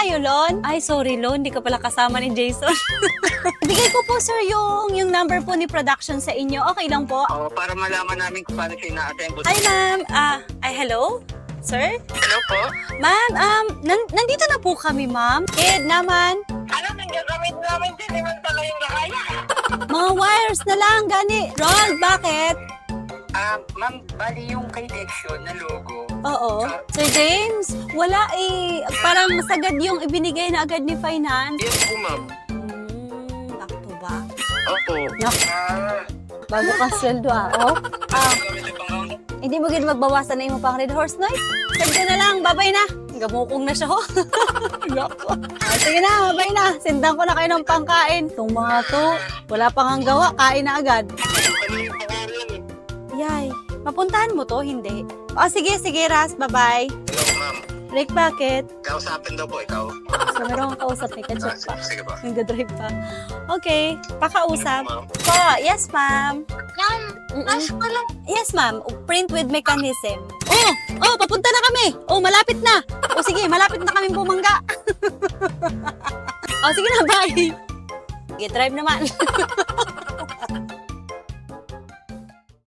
kayo, Lon? Ay, sorry, Lon. Hindi ka pala kasama ni Jason. Bigay ko po, sir, yung number po ni production sa inyo. Okay lang po? Oo, para malaman namin kung paano siya ina-assemble. Hi, ma'am. Hello? Sir? Hello po? Ma'am, nandito na po kami, ma'am. Kid naman. Alam, nanggagamit namin din naman pala yung nakaya. Mga wires na lang, gani. Ron, bakit? Ma'am, bali yung kay Dexion na logo. Oo. Sir James, wala eh. Parang sagad yung ibinigay na agad ni Finance. Yes po, ma'am. Back to back. Opo. Yak. Bago ka sweldo oh. Hindi mo gid magbawasan na imo pang Red Horse Night. Send ko na lang, babay na. Gamukong na siya ho. Sige na, babay na. Sendan ko na kayo ng pangkain. Itong mga to, wala pang ang gawa, kain na agad. Yay, mapuntahan mo to, hindi? Sige, Ras, bye-bye. Hello, ma'am. Rick, bakit? Kausapin daw po, ikaw. So, meron kang kausap, may ka-check pa. Sige po. Nag-drive pa. Okay, pakausap. Ma'am. Po, yes, ma'am. Ma'am, pasok ko lang. Yes, ma'am. Print with mechanism. Papunta na kami. Malapit na. Sige, malapit na kami bumangga. Sige na, bye. Sige, drive naman.